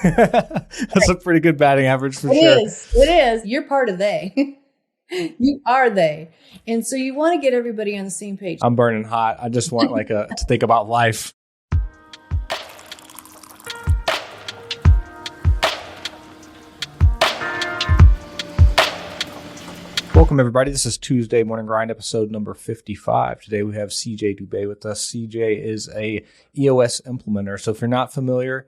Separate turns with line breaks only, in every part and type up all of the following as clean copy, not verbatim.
That's a pretty good batting average for sure.
It is. You're part of they. You are they. And so you want to get everybody on the same page.
I'm burning hot. I just want to think about life. Welcome, everybody. This is Tuesday Morning Grind, episode number 55. Today we have DuBe with us. CJ is a EOS implementer. So if you're not familiar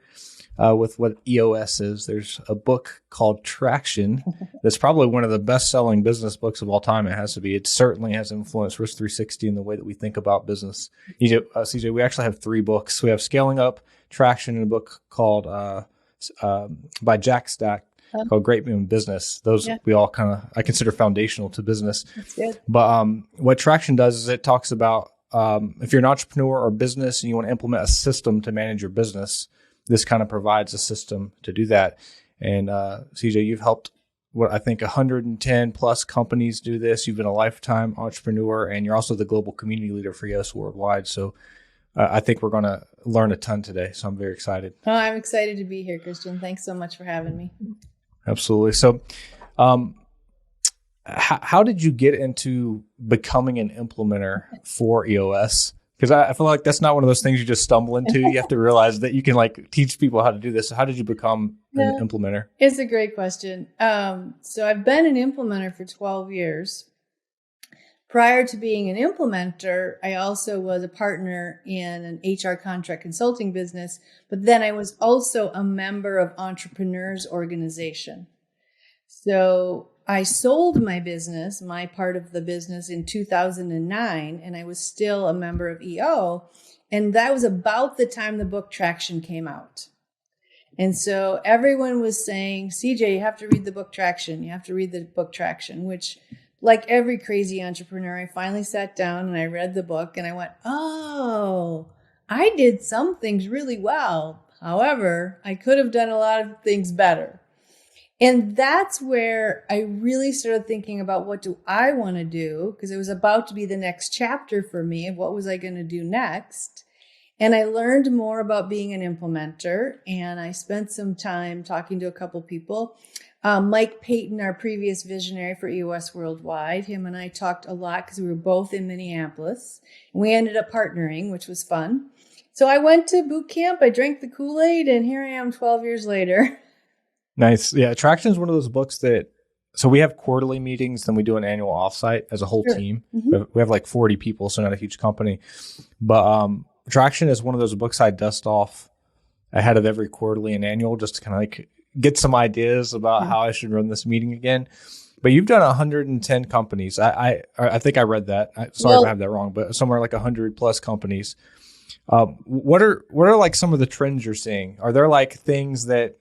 with what EOS is, there's a book called Traction that's probably one of the best-selling business books of all time. It has to be. It certainly has influenced Risk 360 in the way that we think about business. CJ, we actually have 3 books. We have Scaling Up, Traction, and a book called by Jack Stack, called Great Men Business. Those we all I consider foundational to business.
That's good.
But what Traction does is it talks about if you're an entrepreneur or business and you want to implement a system to manage your business, this kind of provides a system to do that. And CJ, you've helped what I think 110 plus companies do this. You've been a lifetime entrepreneur, and you're also the global community leader for EOS Worldwide. So I think we're going to learn a ton today. So I'm very excited.
Oh, I'm excited to be here, Christian. Thanks so much for having me.
Absolutely. So how did you get into becoming an implementer for EOS? Because I feel like that's not one of those things you just stumble into. You have to realize that you can teach people how to do this. So how did you become an implementer?
It's a great question. So I've been an implementer for 12 years. Prior to being an implementer, I also was a partner in an HR contract consulting business, but then I was also a member of Entrepreneurs Organization. So I sold my business, my part of the business, in 2009, and I was still a member of EO. And that was about the time the book Traction came out. And so everyone was saying, CJ, you have to read the book Traction. You have to read the book Traction, which, like every crazy entrepreneur, I finally sat down and I read the book and I went, oh, I did some things really well. However, I could have done a lot of things better. And that's where I really started thinking about, what do I want to do? Because it was about to be the next chapter for me. What was I going to do next? And I learned more about being an implementer. And I spent some time talking to a couple people. Mike Payton, our previous visionary for EOS Worldwide, him and I talked a lot because we were both in Minneapolis. And we ended up partnering, which was fun. So I went to boot camp. I drank the Kool-Aid, and here I am 12 years later.
Nice. Yeah. Traction is one of those books so we have quarterly meetings, then we do an annual offsite as a whole team. Mm-hmm. We have 40 people, so not a huge company. But Traction is one of those books I dust off ahead of every quarterly and annual, just to kind of get some ideas about how I should run this meeting again. But you've done 110 companies. I think I read that. Sorry if I have that wrong, but somewhere 100 plus companies. What are some of the trends you're seeing? Are there things that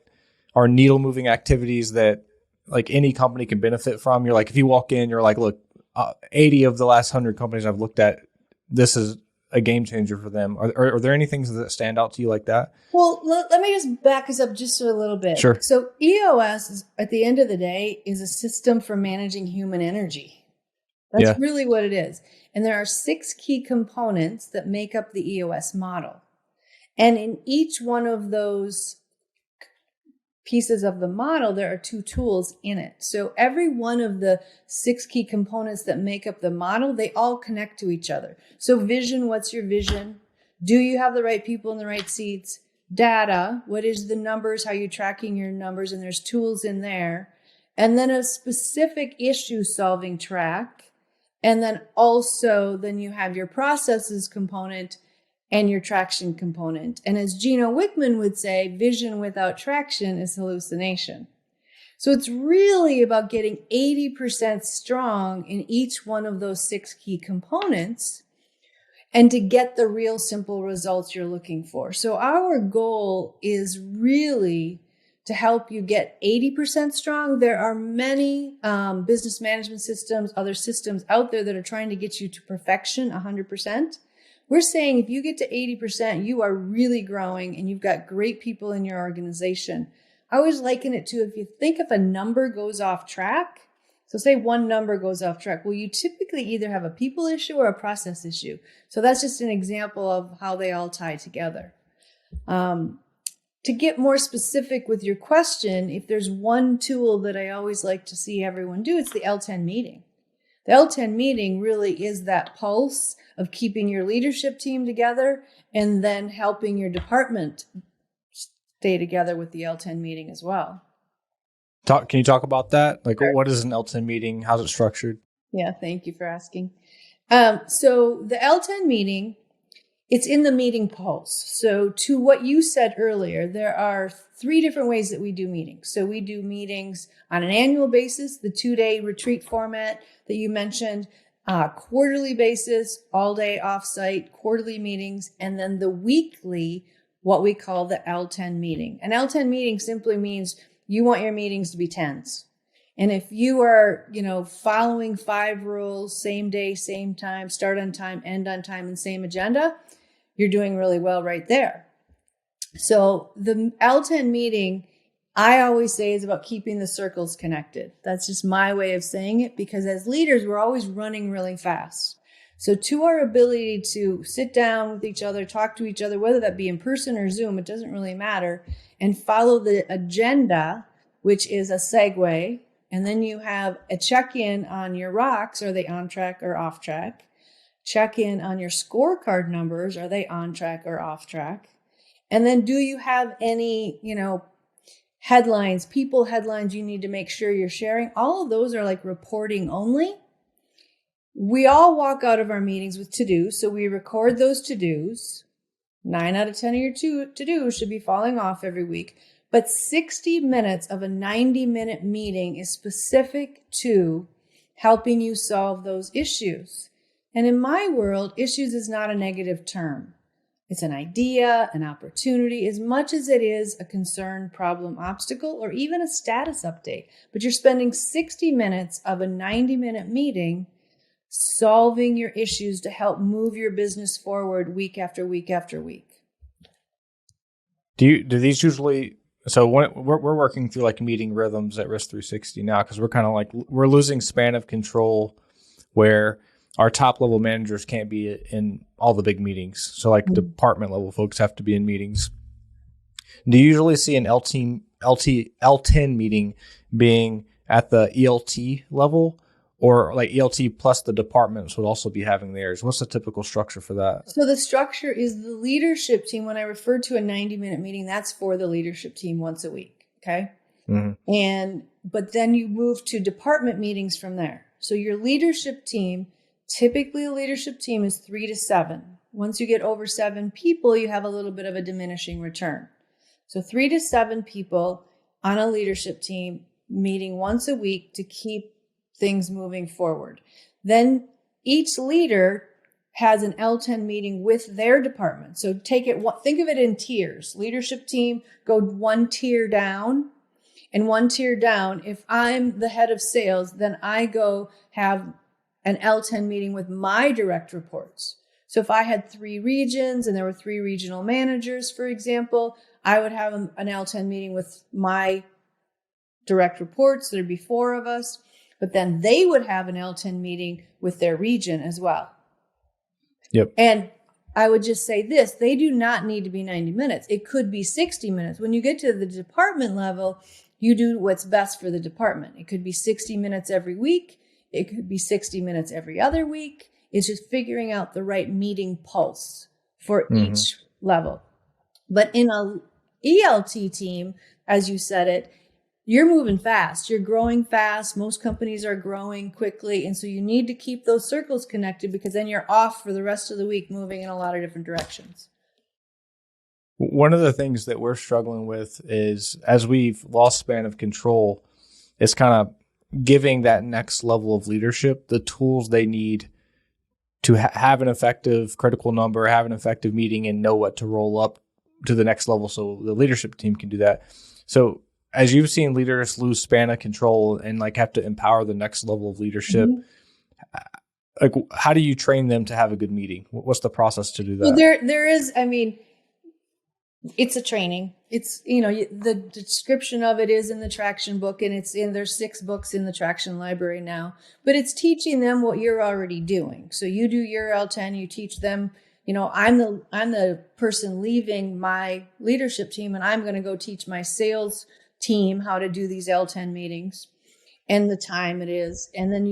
are needle moving activities that any company can benefit from? You're if you walk in, you're look, 80 of the last 100 companies I've looked at, this is a game changer for them. Are there any things that stand out to you like that?
Well, let me just back us up just a little bit.
Sure.
So EOS, at the end of the day, is a system for managing human energy. That's really what it is. And there are 6 key components that make up the EOS model. And in each one of those pieces of the model, there are 2 tools in it. So every one of the 6 key components that make up the model, they all connect to each other. So vision, what's your vision? Do you have the right people in the right seats? Data, what is the numbers? How are you tracking your numbers? And there's tools in there. And then a specific issue solving track. And then then you have your processes component and your traction component. And as Gino Wickman would say, vision without traction is hallucination. So it's really about getting 80% strong in each one of those 6 key components and to get the real simple results you're looking for. So our goal is really to help you get 80% strong. There are many business management systems, other systems out there that are trying to get you to perfection, 100%. We're saying if you get to 80%, you are really growing and you've got great people in your organization. I always liken it to, if a number goes off track, so say one number goes off track, well, you typically either have a people issue or a process issue. So that's just an example of how they all tie together. to get more specific with your question, if there's one tool that I always like to see everyone do, it's the L10 meeting. The L10 meeting really is that pulse of keeping your leadership team together and then helping your department stay together with the L10 meeting as well.
Can you talk about that? Like, what is an L10 meeting? How's it structured?
Yeah, thank you for asking. So the L10 meeting, it's in the meeting pulse. So to what you said earlier, there are 3 different ways that we do meetings. So we do meetings on an annual basis, the 2-day retreat format that you mentioned, quarterly basis, all day offsite, quarterly meetings, and then the weekly, what we call the L10 meeting. An L10 meeting simply means you want your meetings to be 10s. And if you are, following 5 rules, same day, same time, start on time, end on time, and same agenda, you're doing really well right there. So the L10 meeting, I always say, is about keeping the circles connected. That's just my way of saying it, because as leaders, we're always running really fast. So to our ability to sit down with each other, talk to each other, whether that be in person or Zoom, it doesn't really matter, and follow the agenda, which is a segue. And then you have a check-in on your rocks. Are they on track or off track? Check in on your scorecard numbers. Are they on track or off track? And then do you have any, headlines, people headlines you need to make sure you're sharing? All of those are like reporting only. We all walk out of our meetings with to-dos. So we record those to-dos. 9 out of 10 of your to-dos should be falling off every week. But 60 minutes of a 90-minute meeting is specific to helping you solve those issues. And in my world, issues is not a negative term. It's an idea, an opportunity, as much as it is a concern, problem, obstacle, or even a status update. But you're spending 60 minutes of a 90-minute meeting solving your issues to help move your business forward week after week after week.
Do these usually... So we're working through like meeting rhythms at Risk 360 now, because we're kind of like, we're losing span of control where our top level managers can't be in all the big meetings. So like department level folks have to be in meetings. Do you usually see an L10 meeting being at the ELT level, or like ELT plus the departments would also be having theirs? What's the typical structure for that?
So the structure is the leadership team. When I refer to a 90-minute meeting, that's for the leadership team once a week. Okay. Mm-hmm. But then you move to department meetings from there. So your leadership team, typically a leadership team is 3 to 7. Once you get over 7 people, you have a little bit of a diminishing return. So 3 to 7 people on a leadership team meeting once a week to keep things moving forward. Then each leader has an L10 meeting with their department. So think of it in tiers. Leadership team, go 1 tier down, and 1 tier down. If I'm the head of sales, then I go have an L10 meeting with my direct reports. So if I had 3 regions and there were 3 regional managers, for example, I would have an L10 meeting with my direct reports. There'd be 4 of us. But then they would have an L10 meeting with their region as well.
Yep.
And I would just say this, they do not need to be 90 minutes. It could be 60 minutes. When you get to the department level, you do what's best for the department. It could be 60 minutes every week. It could be 60 minutes every other week. It's just figuring out the right meeting pulse for each level. But in a ELT team, as you said it, you're moving fast. You're growing fast. Most companies are growing quickly. And so you need to keep those circles connected, because then you're off for the rest of the week moving in a lot of different directions.
One of the things that we're struggling with is, as we've lost span of control, is kind of giving that next level of leadership the tools they need to have an effective critical number, have an effective meeting, and know what to roll up to the next level so the leadership team can do that. So as you've seen leaders lose span of control and like have to empower the next level of leadership, like how do you train them to have a good meeting? What's the process to do that?
Well, there is, it's a training. It's, the description of it is in the Traction book, and there's 6 books in the Traction library now, but it's teaching them what you're already doing. So you do your L10, you teach them I'm the person leaving my leadership team, and I'm going to go teach my sales team how to do these L10 meetings and the time it is. And then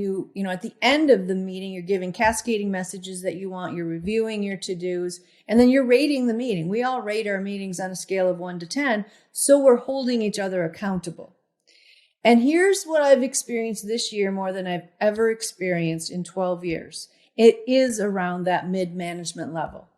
at the end of the meeting, you're giving cascading messages that you want, you're reviewing your to-dos, and then you're rating the meeting. We all rate our meetings on a scale of 1 to 10. So we're holding each other accountable. And here's what I've experienced this year more than I've ever experienced in 12 years. It is around that mid-management level.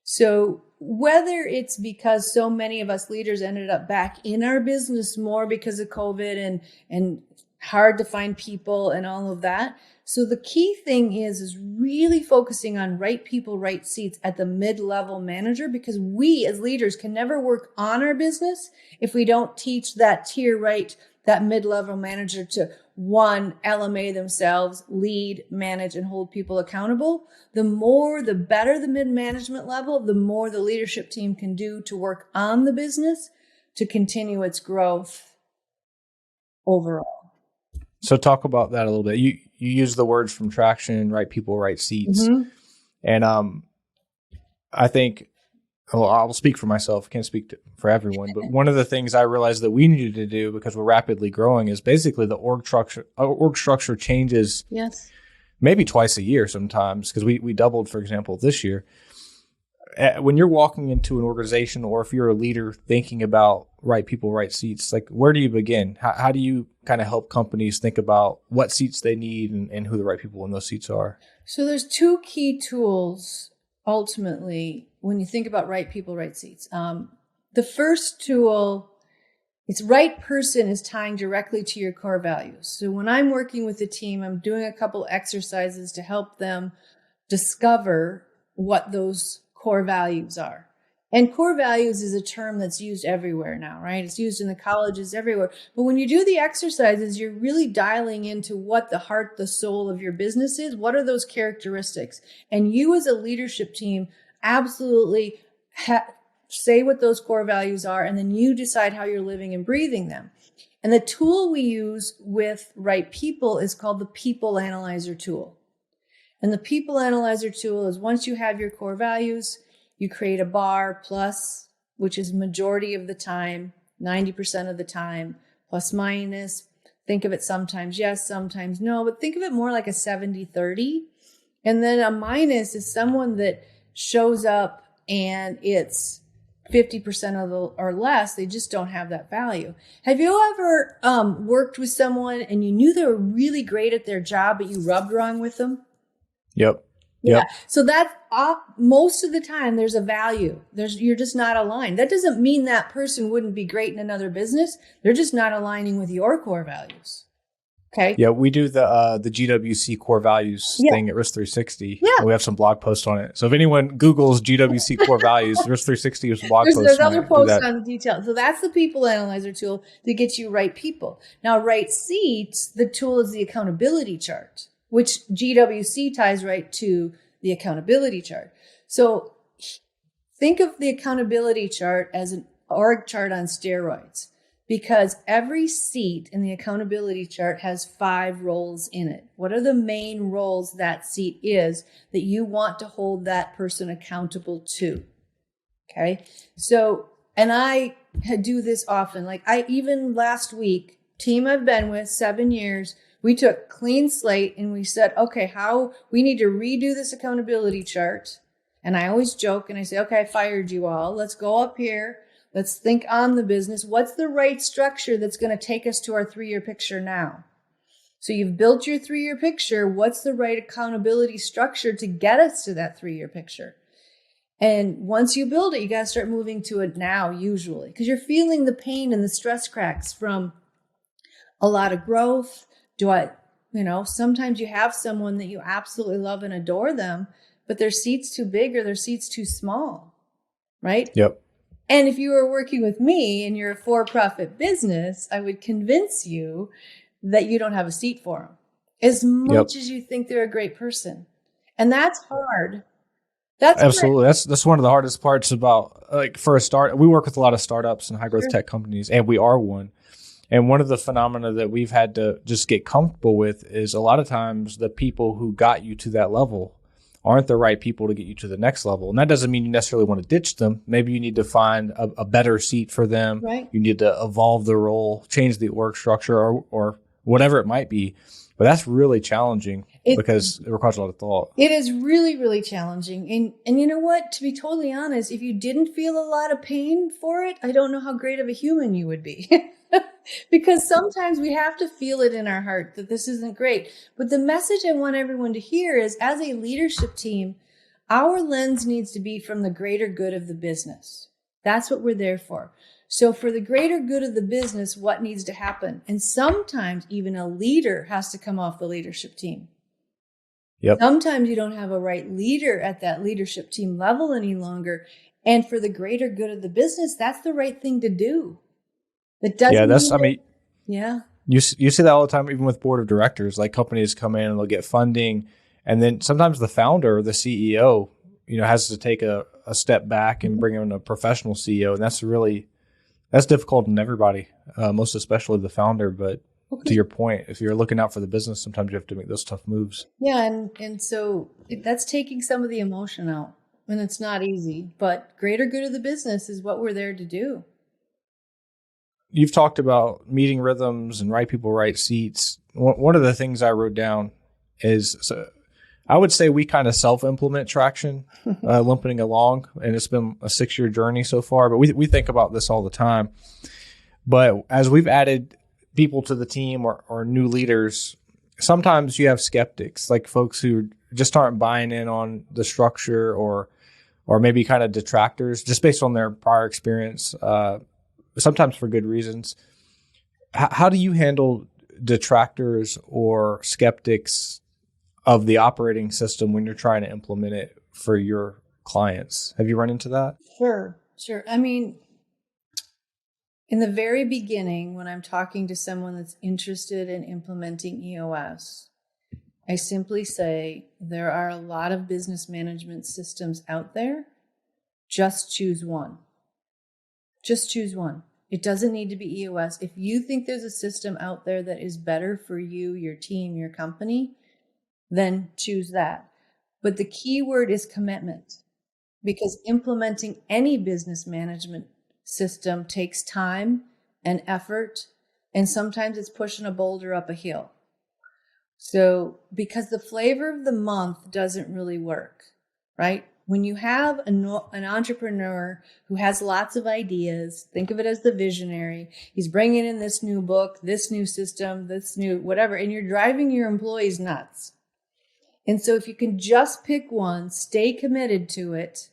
So whether it's because so many of us leaders ended up back in our business more because of COVID and hard to find people and all of that. So the key thing is really focusing on right people, right seats at the mid-level manager, because we as leaders can never work on our business if we don't teach that tier right, that mid-level manager to one, LMA themselves, lead, manage, and hold people accountable. The better the mid-management level, the more the leadership team can do to work on the business to continue its growth overall.
So talk about that a little bit. You use the words from Traction, right people, right seats. Mm-hmm. And I think, well, I'll speak for myself. I can't speak for everyone. But one of the things I realized that we needed to do, because we're rapidly growing, is basically the org structure changes.
Yes.
Maybe twice a year sometimes, because we doubled, for example, this year. When you're walking into an organization, or if you're a leader thinking about right people, right seats, like where do you begin? How do you kind of help companies think about what seats they need and who the right people in those seats are?
So there's two key tools ultimately when you think about right people, right seats. The first tool, it's right person is tying directly to your core values. So when I'm working with the team, I'm doing a couple exercises to help them discover what those core values are. And core values is a term that's used everywhere now, right? It's used in the colleges everywhere. But when you do the exercises, you're really dialing into what the heart, the soul of your business is. What are those characteristics? And you as a leadership team absolutely say what those core values are, and then you decide how you're living and breathing them. And the tool we use with right people is called the People Analyzer tool. And the People Analyzer tool is, once you have your core values, you create a bar plus, which is majority of the time, 90% of the time, plus minus. Think of it sometimes yes, sometimes no, but think of it more like a 70-30. And then a minus is someone that shows up and it's 50% or less. They just don't have that value. Have you ever worked with someone and you knew they were really great at their job, but you rubbed wrong with them?
Yep.
Yeah. So that's most of the time there's a value. You're just not aligned. That doesn't mean that person wouldn't be great in another business. They're just not aligning with your core values. Okay.
Yeah, we do the GWC core values thing at Risk 360.
Yeah.
We have some blog posts on it. So if anyone Googles GWC core values, Risk 360 is a blog post.
There's other posts on the details. So that's the People Analyzer tool that gets you right people. Now, right seats, the tool is the accountability chart, which GWC ties right to the accountability chart. So think of the accountability chart as an org chart on steroids, because every seat in the accountability chart has 5 roles in it. What are the main roles that seat is that you want to hold that person accountable to? Okay. So, and I do this often. Like even last week, team I've been with 7 years, we took clean slate and we said, okay, we need to redo this accountability chart. And I always joke and I say, okay, I fired you all. Let's go up here. Let's think on the business. What's the right structure that's going to take us to our 3-year picture now? So you've built your 3-year picture. What's the right accountability structure to get us to that 3-year picture? And once you build it, you got to start moving to it now, usually, because you're feeling the pain and the stress cracks from a lot of growth. Sometimes you have someone that you absolutely love and adore them, but their seat's too big or their seat's too small, right?
Yep.
And if you were working with me and you're a for-profit business, I would convince you that you don't have a seat for them as much as you think they're a great person. And that's hard. That's
absolutely. That's one of the hardest parts about, like, for a start. We work with a lot of startups and high growth tech companies, and we are one. And one of the phenomena that we've had to just get comfortable with is a lot of times the people who got you to that level aren't the right people to get you to the next level. And that doesn't mean you necessarily want to ditch them. Maybe you need to find a better seat for them.
Right.
You need to evolve the role, change the org structure, or whatever it might be. But that's really challenging because it requires a lot of thought.
It is really, really challenging. And you know what? To be totally honest, if you didn't feel a lot of pain for it, I don't know how great of a human you would be. Because sometimes we have to feel it in our heart that this isn't great. But the message I want everyone to hear is, as a leadership team, our lens needs to be from the greater good of the business. That's what we're there for. So for the greater good of the business, what needs to happen? And sometimes even a leader has to come off the leadership team.
Yep.
Sometimes you don't have a right leader at that leadership team level any longer. And for the greater good of the business, that's the right thing to do. It doesn't
you see that all the time, even with board of directors. Like, companies come in and they'll get funding, and then sometimes the founder or the CEO, has to take a step back and bring in a professional CEO, and that's difficult on everybody, most especially the founder. But to your point, if you're looking out for the business, sometimes you have to make those tough moves.
Yeah, and so that's taking some of the emotion out, and it's not easy. But greater good of the business is what we're there to do.
You've talked about meeting rhythms and right people, right seats. One of the things I wrote down is, I would say we kind of self-implement Traction, limping along, and it's been a 6-year journey so far. But we think about this all the time. But as we've added people to the team or new leaders, sometimes you have skeptics, like folks who just aren't buying in on the structure, or maybe kind of detractors just based on their prior experience. Sometimes for good reasons. How do you handle detractors or skeptics of the operating system when you're trying to implement it for your clients? Have you run into that?
Sure. I mean, in the very beginning, when I'm talking to someone that's interested in implementing EOS, I simply say, there are a lot of business management systems out there. Just choose one. Just choose one. It doesn't need to be EOS. If you think there's a system out there that is better for you, your team, your company, then choose that. But the key word is commitment, because implementing any business management system takes time and effort, and sometimes it's pushing a boulder up a hill. So, because the flavor of the month doesn't really work, right? When you have an entrepreneur who has lots of ideas, think of it as the visionary. He's bringing in this new book, this new system, this new whatever, and you're driving your employees nuts. And so if you can just pick one, stay committed to it,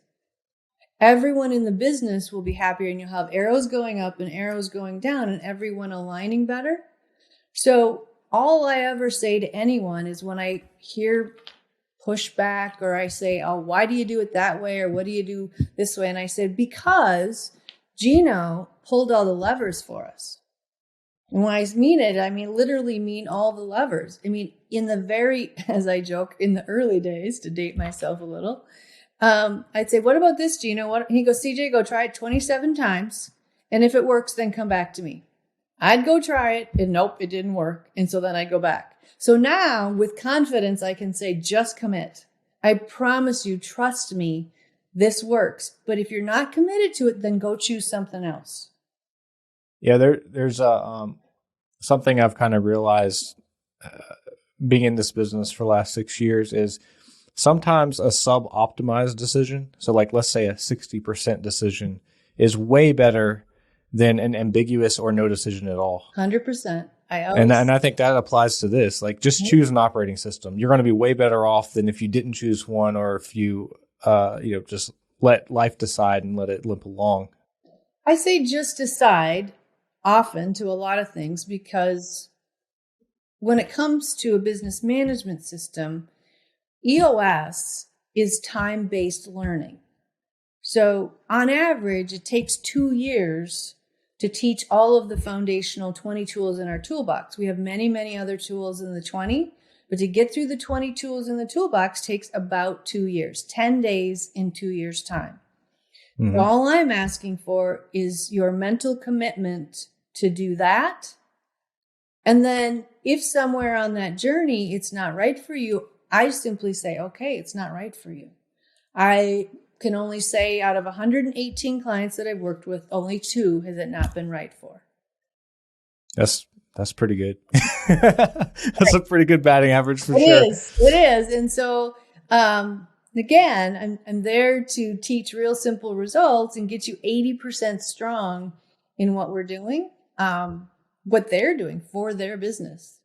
everyone in the business will be happier, and you'll have arrows going up and arrows going down, and everyone aligning better. So all I ever say to anyone is, when I hear pushback, or I say, oh, why do you do it that way? Or what do you do this way? And I said, because Gino pulled all the levers for us. And when I mean it, I mean literally mean all the levers. I mean, as I joke, in the early days, to date myself a little, I'd say, what about this, Gino? He goes, CJ, go try it 27 times. And if it works, then come back to me. I'd go try it, and nope, it didn't work. And so then I'd go back. So now, with confidence, I can say, just commit. I promise you, trust me, this works. But if you're not committed to it, then go choose something else.
Yeah, there's something I've kind of realized being in this business for the last 6 years is sometimes a sub-optimized decision, so like let's say a 60% decision, is way better than an ambiguous or no decision at all.
100%.
And I think that applies to this. Like, just choose an operating system. You're going to be way better off than if you didn't choose one, or if you, just let life decide and let it limp along.
I say just decide often to a lot of things, because when it comes to a business management system, EOS is time-based learning. So on average, it takes 2 years to teach all of the foundational 20 tools in our toolbox. We have many, many other tools in the 20, but to get through the 20 tools in the toolbox takes about 2 years, 10 days in 2 years' time. Mm-hmm. All I'm asking for is your mental commitment to do that. And then if somewhere on that journey it's not right for you, I simply say, okay, it's not right for you. I can only say out of 118 clients that I've worked with, only 2 has it not been right for.
That's pretty good. That's a pretty good batting average for sure.
It is. And so, again, I'm there to teach real simple results and get you 80% strong in what we're doing, what they're doing for their business.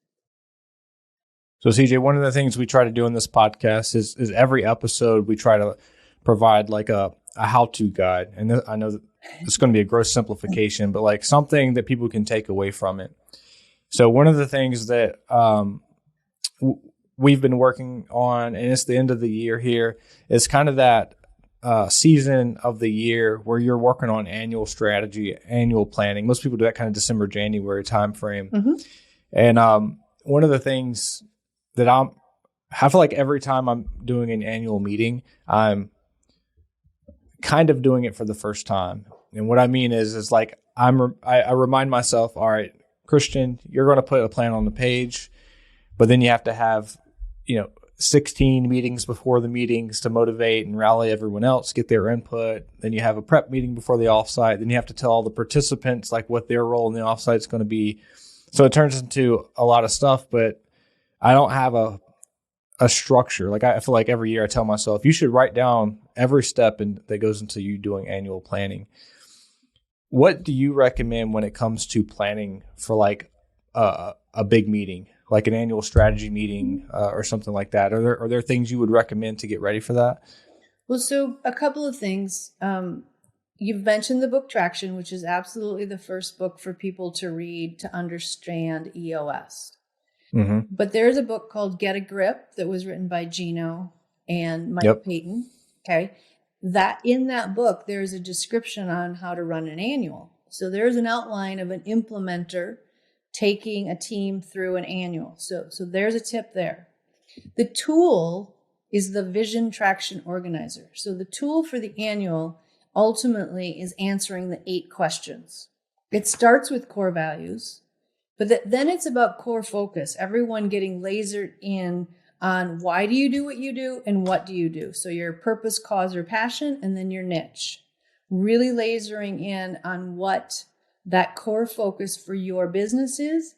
So CJ, one of the things we try to do in this podcast is every episode we try to provide like a how-to guide. And I know that it's going to be a gross simplification, but like something that people can take away from it. So one of the things that we've been working on, and it's the end of the year here, is kind of that season of the year where you're working on annual strategy, annual planning. Most people do that kind of December, January timeframe. Mm-hmm. And one of the things that I feel like every time I'm doing an annual meeting, I'm kind of doing it for the first time. And what I mean is like I remind myself, all right, Christian, you're going to put a plan on the page, but then you have to have, 16 meetings before the meetings to motivate and rally everyone else, get their input. Then you have a prep meeting before the offsite. Then you have to tell all the participants like what their role in the offsite is going to be. So it turns into a lot of stuff, but I don't have a structure. Like I feel like every year I tell myself, you should write down every step that goes into you doing annual planning. What do you recommend when it comes to planning for like a big meeting, like an annual strategy meeting or something like that? Are there things you would recommend to get ready for that?
Well, so a couple of things. You've mentioned the book Traction, which is absolutely the first book for people to read to understand EOS. Mm-hmm. But there's a book called Get a Grip that was written by Gino and Mike Payton. Okay. In that book, there's a description on how to run an annual. So there's an outline of an implementer taking a team through an annual. So there's a tip there. The tool is the Vision Traction Organizer. So the tool for the annual ultimately is answering the 8 questions. It starts with core values, but then it's about core focus, everyone getting lasered in on why do you do what you do and what do you do. So your purpose, cause, or passion, and then your niche. Really lasering in on what that core focus for your business is.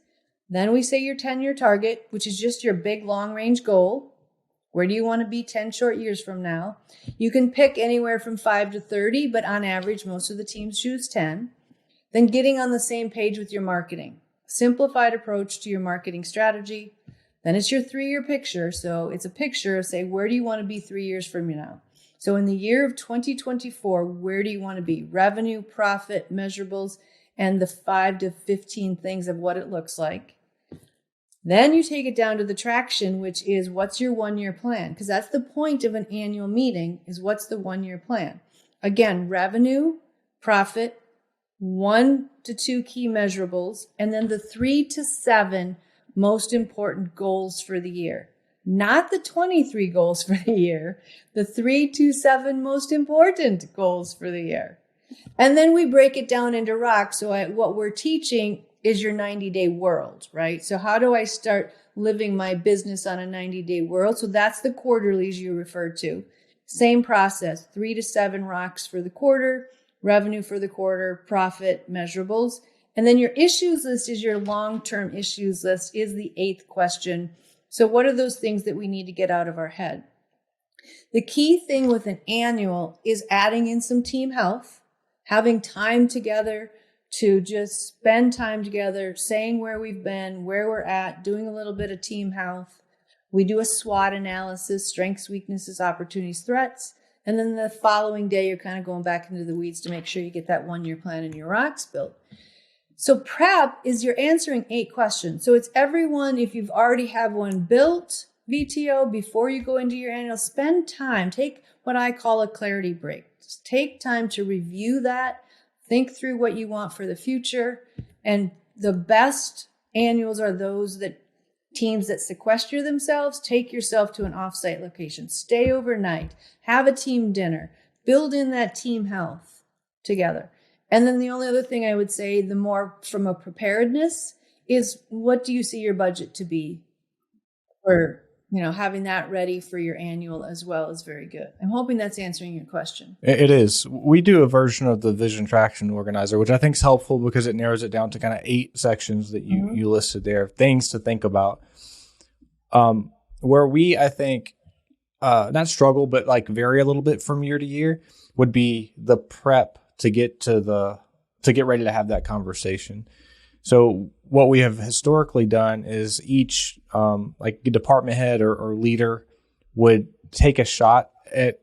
Then we say your 10-year target, which is just your big long-range goal. Where do you want to be 10 short years from now? You can pick anywhere from 5 to 30, but on average, most of the teams choose 10. Then getting on the same page with your marketing. Simplified approach to your marketing strategy. Then it's your 3-year picture. So it's a picture of, say, where do you want to be 3 years from now? So in the year of 2024, where do you want to be? Revenue, profit, measurables, and the 5 to 15 things of what it looks like. Then you take it down to the traction, which is what's your 1-year plan? Because that's the point of an annual meeting, is what's the 1-year plan? Again, revenue, profit, 1 to 2 key measurables, and then the 3 to 7 most important goals for the year. Not the 23 goals for the year, the 3 to 7 most important goals for the year. And then we break it down into rocks. So what we're teaching is your 90-day world, right? So how do I start living my business on a 90-day world? So that's the quarterlies you referred to. Same process, 3 to 7 rocks for the quarter, revenue for the quarter, profit, measurables. And then your issues list is your long-term issues list, is the 8th question. So what are those things that we need to get out of our head? The key thing with an annual is adding in some team health, having time together to just spend time together, saying where we've been, where we're at, doing a little bit of team health. We do a SWOT analysis, strengths, weaknesses, opportunities, threats. And then the following day, you're kind of going back into the weeds to make sure you get that 1-year plan and your rocks built. So prep is you're answering 8 questions. So it's everyone, if you've already have one built, VTO, before you go into your annual, spend time, take what I call a clarity break. Just take time to review that, think through what you want for the future. And the best annuals are those that teams that sequester themselves, take yourself to an offsite location, stay overnight, have a team dinner, build in that team health together. And then the only other thing I would say, the more from a preparedness, is what do you see your budget to be for having that ready for your annual as well is very good. I'm hoping that's answering your question.
It is. We do a version of the Vision Traction Organizer, which I think is helpful because it narrows it down to kind of 8 sections that you listed there, things to think about. Where we, I think, not struggle, but like vary a little bit from year to year would be the prep to get ready to have that conversation. So what we have historically done is each like department head or leader would take a shot at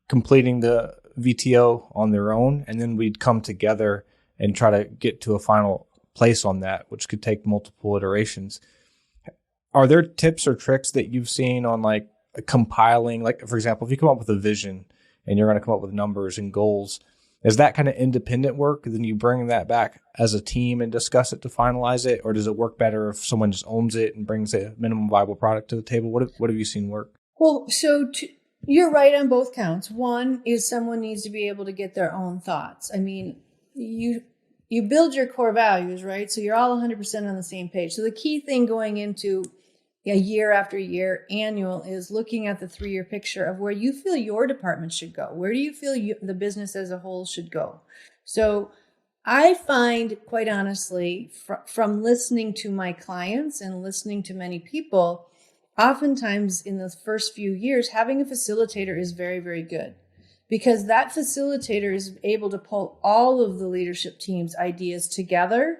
completing the VTO on their own, and then we'd come together and try to get to a final place on that, which could take multiple iterations. Are there tips or tricks that you've seen on like compiling, like for example, if you come up with a vision and you're going to come up with numbers and goals, is that kind of independent work? Then you bring that back as a team and discuss it to finalize it? Or does it work better if someone just owns it and brings a minimum viable product to the table? What have you seen work?
Well, you're right on both counts. One is someone needs to be able to get their own thoughts. I mean, you build your core values, right? So you're all 100% on the same page. So the key thing going into a year after year annual is looking at the 3-year picture of where you feel your department should go. Where do you feel the business as a whole should go? So I find, quite honestly, from listening to my clients and listening to many people, oftentimes in the first few years, having a facilitator is very, very good, because that facilitator is able to pull all of the leadership team's ideas together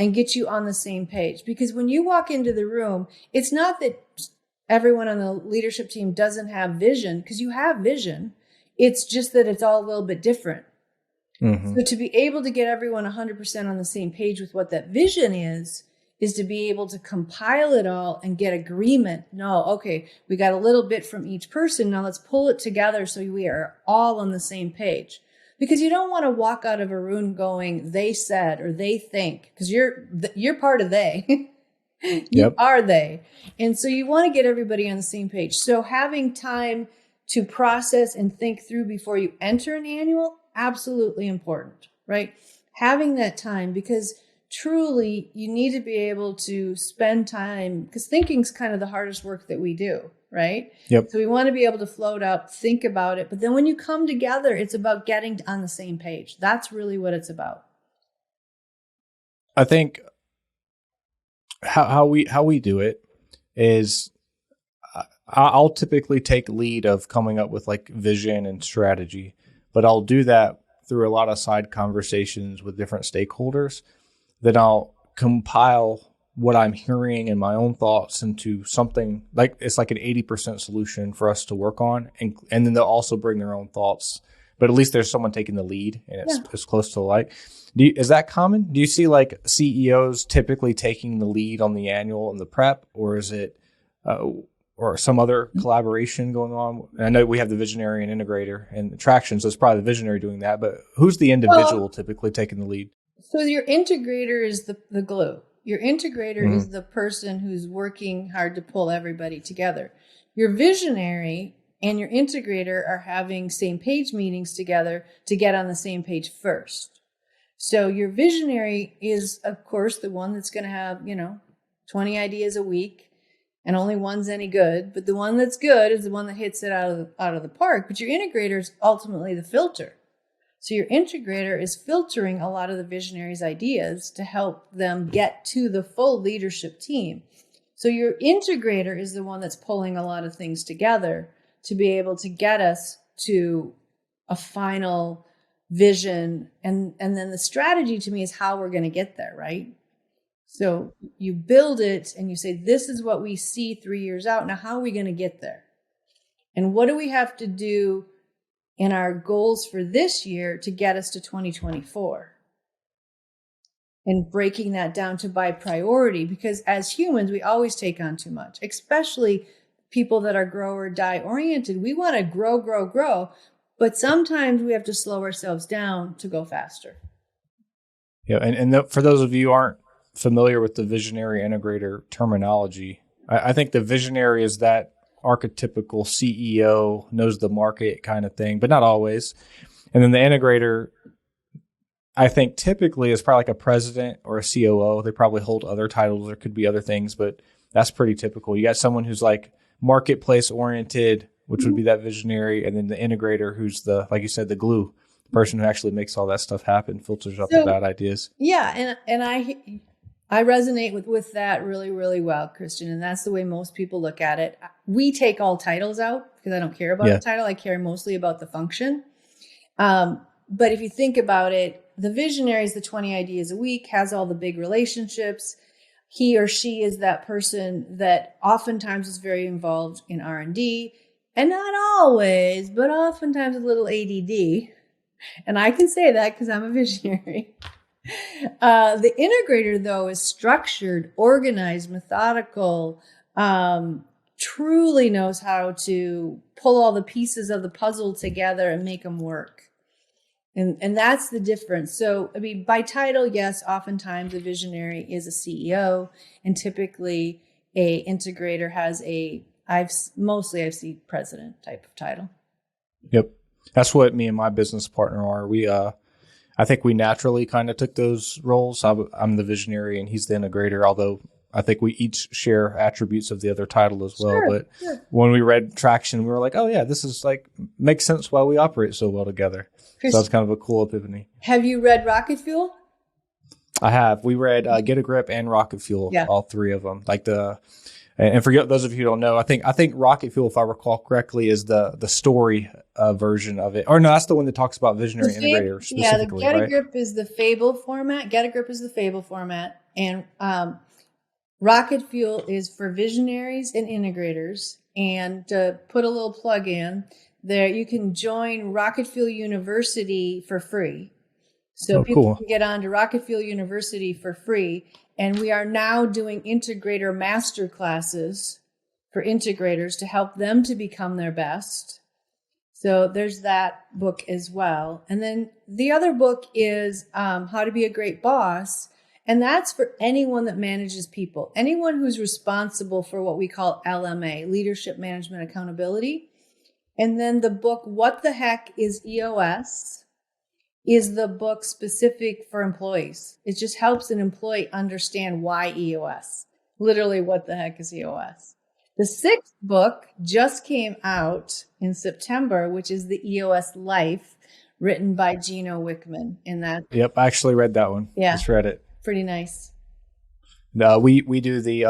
and get you on the same page. Because when you walk into the room, it's not that everyone on the leadership team doesn't have vision, because you have vision. It's just that it's all a little bit different. Mm-hmm. So to be able to get everyone 100% on the same page with what that vision is to be able to compile it all and get agreement. No, okay, we got a little bit from each person. Now let's pull it together so we are all on the same page. Because you don't want to walk out of a room going, they said, or they think, because you're part of they. You are they. And so you want to get everybody on the same page. So having time to process and think through before you enter an annual, absolutely important, right? Having that time, because truly you need to be able to spend time, because thinking's kind of the hardest work that we do. Right? Yep. So we want to be able to float out, think about it. But then when you come together, it's about getting on the same page. That's really what it's about.
I think how we do it is I'll typically take lead of coming up with like vision and strategy, but I'll do that through a lot of side conversations with different stakeholders. Then I'll compile what I'm hearing and my own thoughts into something like it's like an 80% solution for us to work on. And then they'll also bring their own thoughts, but at least there's someone taking the lead and it's close to like, is that common? Do you see like CEOs typically taking the lead on the annual and the prep, or is it, or some other collaboration going on? And I know we have the visionary and integrator and traction, so it's probably the visionary doing that, but who's the individual typically taking the lead?
So your integrator is the glue. Your integrator is the person who's working hard to pull everybody together. Your visionary and your integrator are having same page meetings together to get on the same page first. So your visionary is, of course, the one that's going to have, 20 ideas a week, and only one's any good. But the one that's good is the one that hits it out of the park. But your integrator is ultimately the filter. So your integrator is filtering a lot of the visionaries' ideas to help them get to the full leadership team. So your integrator is the one that's pulling a lot of things together to be able to get us to a final vision. And then the strategy to me is how we're going to get there, right? So you build it and you say, this is what we see 3 years out. Now, how are we going to get there? And what do we have to do in our goals for this year to get us to 2024? And breaking that down to by priority, because as humans, we always take on too much, especially people that are grow or die oriented. We want to grow, grow, grow, but sometimes we have to slow ourselves down to go faster.
Yeah. And for those of you who aren't familiar with the visionary integrator terminology, I think the visionary is that archetypical CEO, knows the market kind of thing, but not always. And then the integrator, I think typically is probably like a president or a COO. They probably hold other titles. There could be other things, but that's pretty typical. You got someone who's like marketplace oriented, which would be that visionary, and then the integrator, who's the, like you said, the glue person who actually makes all that stuff happen, filters out the bad ideas.
Yeah, and I resonate with that really, really well, Christian. And that's the way most people look at it. We take all titles out because I don't care about the title. I care mostly about the function. But if you think about it, the visionary is the 20 ideas a week, has all the big relationships. He or she is that person that oftentimes is very involved in R&D, and not always, but oftentimes a little ADD. And I can say that because I'm a visionary. The integrator, though, is structured, organized, methodical, truly knows how to pull all the pieces of the puzzle together and make them work. And that's the difference. So, I mean, by title, yes, oftentimes a visionary is a CEO, and typically a integrator has I've seen president type of title.
Yep. That's what me and my business partner are. I think we naturally kind of took those roles. I'm the visionary and he's the integrator, although I think we each share attributes of the other title as well. But when we read Traction, we were like, oh yeah, this is like, makes sense why we operate so well together. So that's kind of a cool epiphany.
Have you read Rocket Fuel?
I have. We read Get a Grip and Rocket Fuel, all three of them. And for those of you who don't know, I think Rocket Fuel, if I recall correctly, is the story version of it. Or no, that's the one that talks about visionary integrator specifically.
Yeah, the Get a Grip is the fable format. Get a Grip is the fable format, and Rocket Fuel is for visionaries and integrators. And to put a little plug in there, you can join Rocket Fuel University for free. So people can get on to Rocket Fuel University for free. And we are now doing integrator master classes for integrators to help them to become their best. So there's that book as well. And then the other book is How to Be a Great Boss. And that's for anyone that manages people, anyone who's responsible for what we call LMA, Leadership Management Accountability. And then the book, What the Heck is EOS? Is the book specific for employees. It just helps an employee understand why EOS. Literally, what the heck is EOS? The sixth book just came out in September, which is the EOS Life, written by Gino Wickman.
Yep, I actually read that one.
Yeah,
just read it.
Pretty nice.
We do the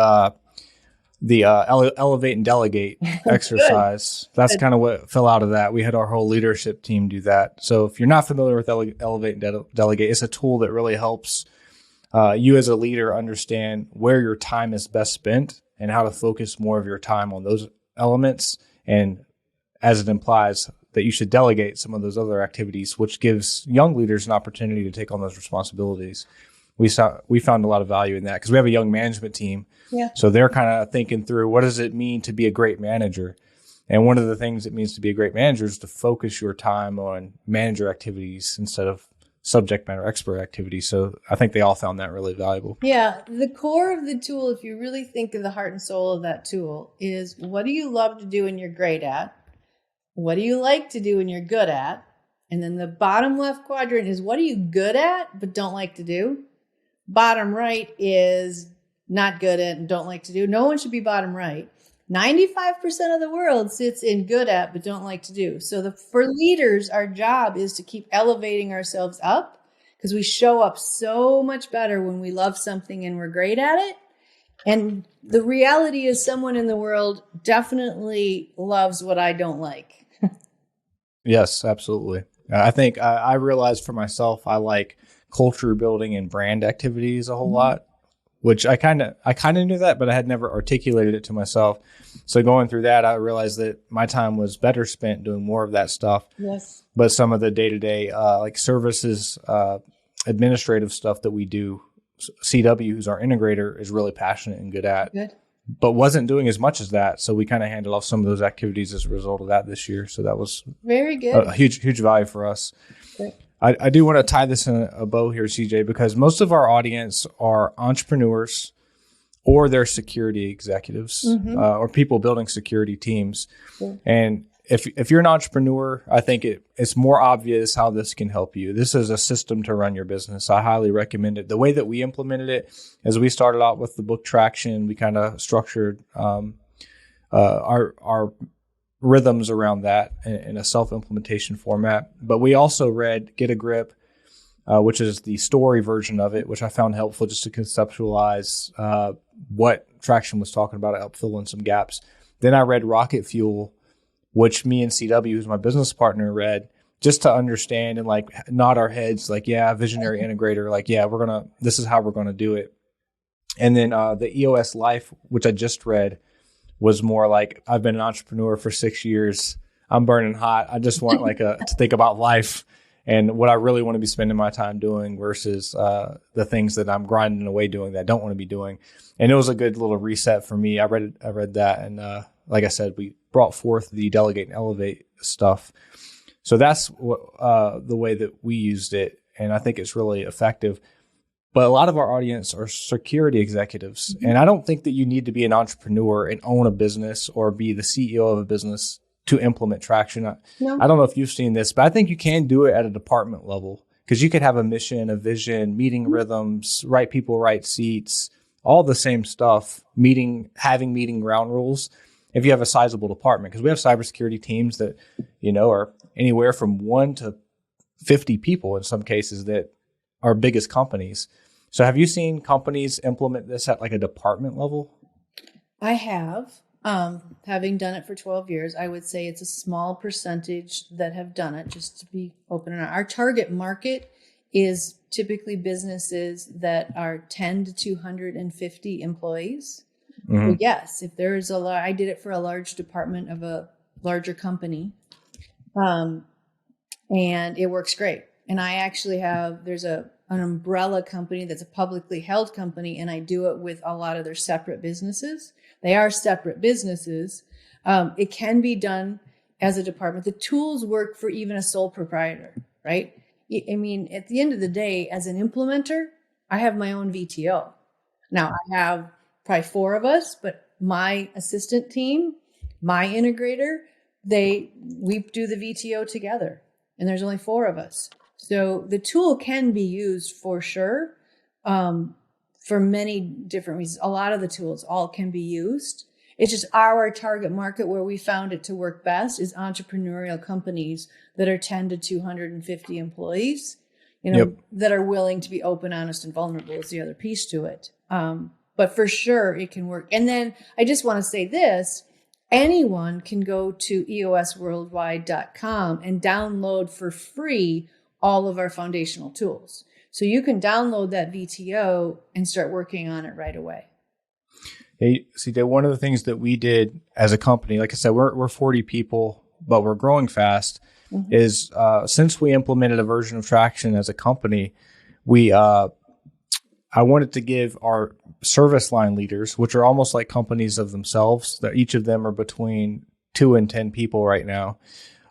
elevate and delegate exercise. That's kind of what fell out of that. We had our whole leadership team do that. So if you're not familiar with elevate and delegate, it's a tool that really helps you as a leader understand where your time is best spent and how to focus more of your time on those elements. And as it implies that you should delegate some of those other activities, which gives young leaders an opportunity to take on those responsibilities. We found a lot of value in that because we have a young management team. Yeah. So they're kind of thinking through, what does it mean to be a great manager? And one of the things it means to be a great manager is to focus your time on manager activities instead of subject matter expert activities. So I think they all found that really valuable.
Yeah. The core of the tool, if you really think of the heart and soul of that tool, is what do you love to do and you're great at? What do you like to do and you're good at? And then the bottom left quadrant is what are you good at but don't like to do? Bottom right is not good at and don't like to do. No one should be bottom right. 95% of the world sits in good at but don't like to do. So for leaders, our job is to keep elevating ourselves up because we show up so much better when we love something and we're great at it. And the reality is someone in the world definitely loves what I don't like.
Yes, absolutely. I think I realized for myself, I like culture building and brand activities a whole lot, which I kind of knew that, but I had never articulated it to myself. So going through that, I realized that my time was better spent doing more of that stuff. Yes. But some of the day-to-day, like services, administrative stuff that we do, CW, who's our integrator, is really passionate and good at, but wasn't doing as much as that. So we kind of handed off some of those activities as a result of that this year. So that was
very good,
a huge value for us. Great. I do want to tie this in a bow here, CJ, because most of our audience are entrepreneurs or they're security executives or people building security teams. Yeah. And if you're an entrepreneur, I think it's more obvious how this can help you. This is a system to run your business. I highly recommend it. The way that we implemented it, as we started out with the book Traction, we kind of structured our rhythms around that in a self-implementation format. But we also read Get a Grip, which is the story version of it, which I found helpful just to conceptualize what Traction was talking about. It helped fill in some gaps. Then I read Rocket Fuel, which me and CW, who's my business partner, read just to understand and like nod our heads like, yeah, visionary integrator, like, yeah, this is how we're going to do it. And then the EOS Life, which I just read, was more like, I've been an entrepreneur for 6 years. I'm burning hot. I just want like to think about life and what I really want to be spending my time doing versus the things that I'm grinding away doing that I don't want to be doing. And it was a good little reset for me. I read that. And like I said, we brought forth the Delegate and Elevate stuff. So that's the way that we used it. And I think it's really effective. But a lot of our audience are security executives. Mm-hmm. And I don't think that you need to be an entrepreneur and own a business or be the CEO of a business to implement Traction. No. I don't know if you've seen this, but I think you can do it at a department level because you could have a mission, a vision, meeting rhythms, right people, right seats, all the same stuff, having meeting ground rules. If you have a sizable department, because we have cybersecurity teams that, are anywhere from 1 to 50 people in some cases that are biggest companies. So have you seen companies implement this at like a department level?
I have. Having done it for 12 years, I would say it's a small percentage that have done it, just to be open. Our target market is typically businesses that are 10 to 250 employees. Mm-hmm. So yes, if there is I did it for a large department of a larger company, and it works great. And I actually there's an umbrella company that's a publicly held company, and I do it with a lot of their separate businesses. They are separate businesses. It can be done as a department. The tools work for even a sole proprietor, right? I mean, at the end of the day, as an implementer, I have my own VTO. Now, I have probably 4 of us, but my assistant team, my integrator, we do the VTO together, and there's only 4 of us. So the tool can be used for sure, for many different reasons. A lot of the tools all can be used. It's just our target market where we found it to work best is entrepreneurial companies that are 10 to 250 employees, that are willing to be open, honest, and vulnerable is the other piece to it. But for sure it can work. And then I just want to say this, anyone can go to eosworldwide.com and download for free all of our foundational tools. So you can download that VTO and start working on it right away.
Hey, CJ, one of the things that we did as a company, like I said, we're 40 people, but we're growing fast, mm-hmm. is since we implemented a version of Traction as a company, I wanted to give our service line leaders, which are almost like companies of themselves, that each of them are between 2 and 10 people right now,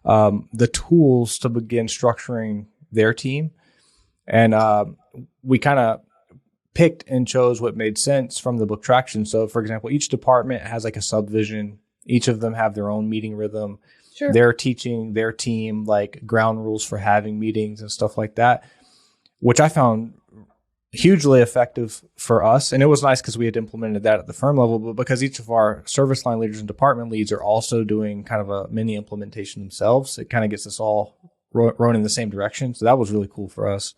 the tools to begin structuring their team. And we kind of picked and chose what made sense from the book Traction. So, for example, each department has like a subvision. Each of them have their own meeting rhythm. Sure. They're teaching their team like ground rules for having meetings and stuff like that, which I found hugely effective for us. And it was nice because we had implemented that at the firm level, but because each of our service line leaders and department leads are also doing kind of a mini implementation themselves, it kind of gets us all rowing in the same direction. So that was really cool for us.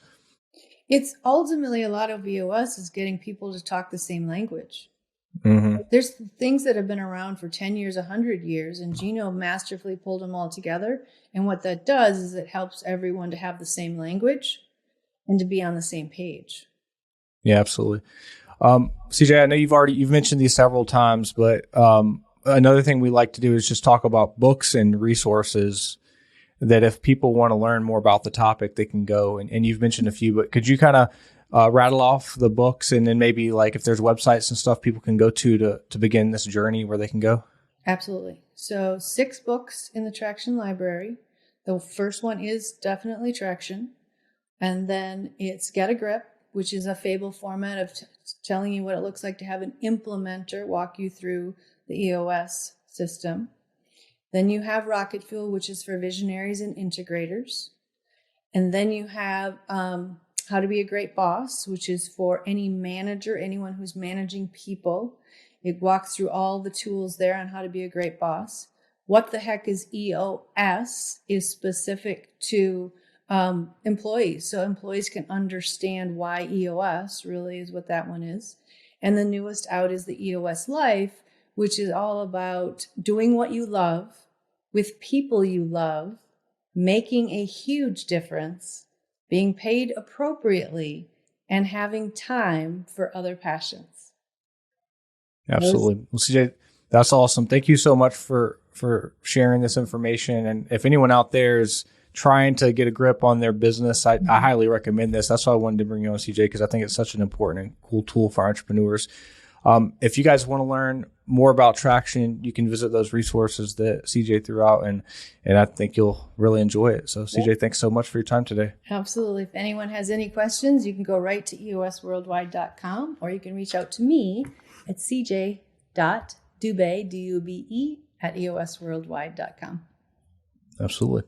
It's ultimately a lot of EOS is getting people to talk the same language. Mm-hmm. There's things that have been around for 10 years, 100 years, and Gino masterfully pulled them all together. And what that does is it helps everyone to have the same language and to be on the same page.
Yeah, absolutely. CJ, I know you've mentioned these several times, but another thing we like to do is just talk about books and resources that if people want to learn more about the topic, they can go. And you've mentioned a few, but could you kind of rattle off the books and then maybe like if there's websites and stuff people can go to begin this journey where they can go?
Absolutely. So 6 books in the Traction library. The first one is definitely Traction. And then it's Get a Grip, which is a fable format of telling you what it looks like to have an implementer walk you through the EOS system. Then you have Rocket Fuel, which is for visionaries and integrators. And then you have How to Be a Great Boss, which is for any manager, anyone who's managing people. It walks through all the tools there on how to be a great boss. What the heck is EOS is specific to employees. So employees can understand why EOS really is what that one is. And the newest out is the EOS Life, which is all about doing what you love with people you love, making a huge difference, being paid appropriately, and having time for other passions.
Absolutely. Well, CJ, that's awesome. Thank you so much for sharing this information. And if anyone out there is trying to get a grip on their business, I highly recommend this. That's why I wanted to bring you on, CJ, because I think it's such an important and cool tool for entrepreneurs. If you guys want to learn more about Traction, you can visit those resources that CJ threw out, and I think you'll really enjoy it. So CJ, thanks so much for your time today. Absolutely.
If anyone has any questions, you can go right to eosworldwide.com, or you can reach out to me at cj.dube, DUBE, at eosworldwide.com.
Absolutely.